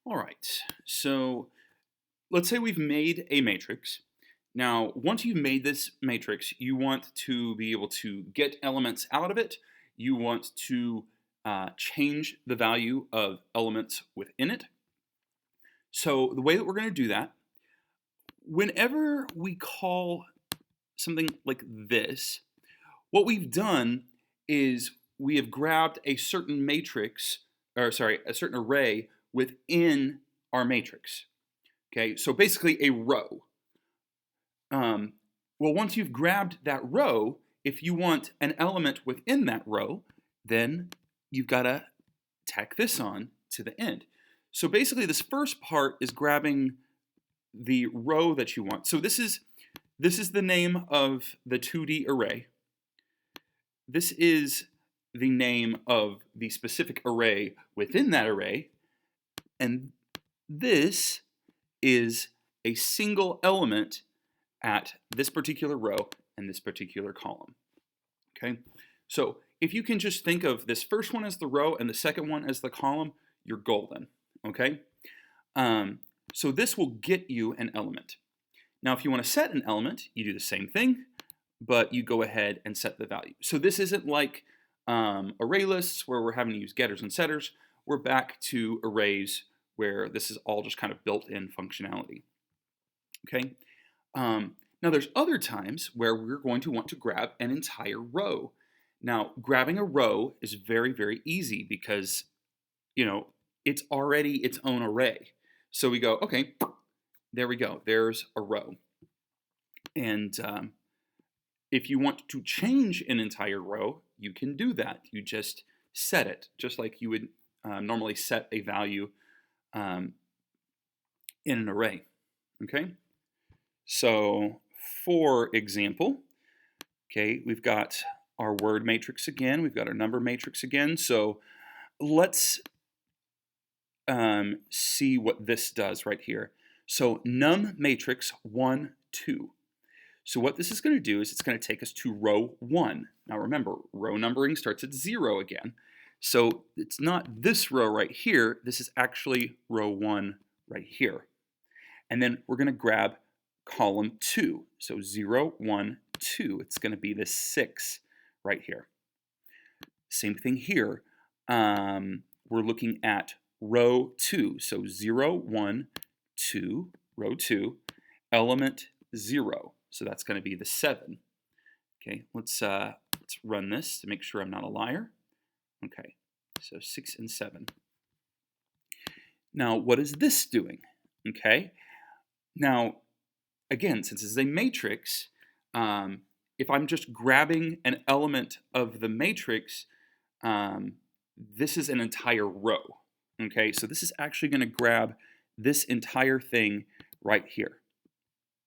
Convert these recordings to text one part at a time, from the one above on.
All right, so let's say we've made a matrix. Now, once you've made this matrix, you want to be able to get elements out of it. You want to change the value of elements within it. So the way that we're going to do that, whenever we call something like this, what we've done is we have grabbed a certain matrix, or sorry, a certain array within our matrix. Okay, so basically a row. Well, once you've grabbed that row, if you want an element within that row, then you've got to tack this on to the end. So basically, this first part is grabbing the row that you want. So this is the name of the 2D array. This is the name of the specific array within that array, and this is a single element at this particular row and this particular column. Okay, so if you can just think of this first one as the row and the second one as the column, you're golden. Okay, so this will get you an element. Now, if you want to set an element, you do the same thing, but you go ahead and set the value. So this isn't like array lists where we're having to use getters and setters. We're back to arrays where this is all just kind of built-in functionality. Okay. Now there's other times where we're going to want to grab an entire row. Now, grabbing a row is very, very easy because, it's already its own array. So we go, okay, there we go. There's a row. And if you want to change an entire row, you can do that. You just set it, just like you would normally set a value in an array. Okay? So, for example, okay, we've got our word matrix again. We've got our number matrix again. So let's see what this does right here. So num matrix 1, 2. So what this is going to do is it's going to take us to row 1. Now remember, row numbering starts at 0 again. So it's not this row right here. This is actually row 1 right here. And then we're going to grab column 2. So 0, 1, 2. It's going to be the 6 right here. Same thing here. We're looking at row 2. So 0, 1, 2, row 2, element 0. So that's going to be the 7. Okay, let's run this to make sure I'm not a liar. Okay, so 6 and 7. Now, what is this doing? Okay, now, again, since this is a matrix, if I'm just grabbing an element of the matrix, this is an entire row. Okay, so this is actually going to grab this entire thing right here.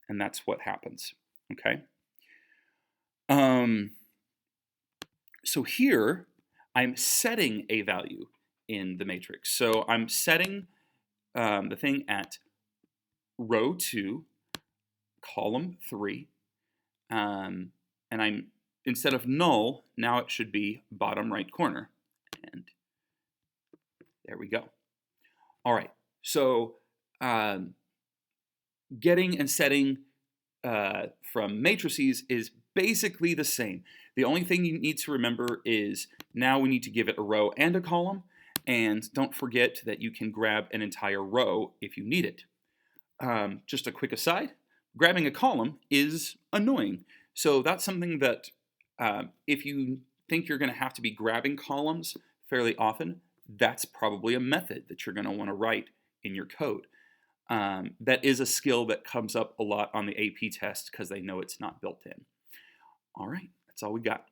And that's what happens. Okay. So here, I'm setting a value in the matrix. So I'm setting the thing at row 2, column 3, and I'm instead of null, now it should be bottom right corner. And there we go. All right. So getting and setting from matrices is basically the same. The only thing you need to remember is now we need to give it a row and a column, and don't forget that you can grab an entire row if you need it. Just a quick aside, grabbing a column is annoying. So that's something that if you think you're going to have to be grabbing columns fairly often, that's probably a method that you're going to want to write in your code. That is a skill that comes up a lot on the AP test because they know it's not built in. All right, that's all we got.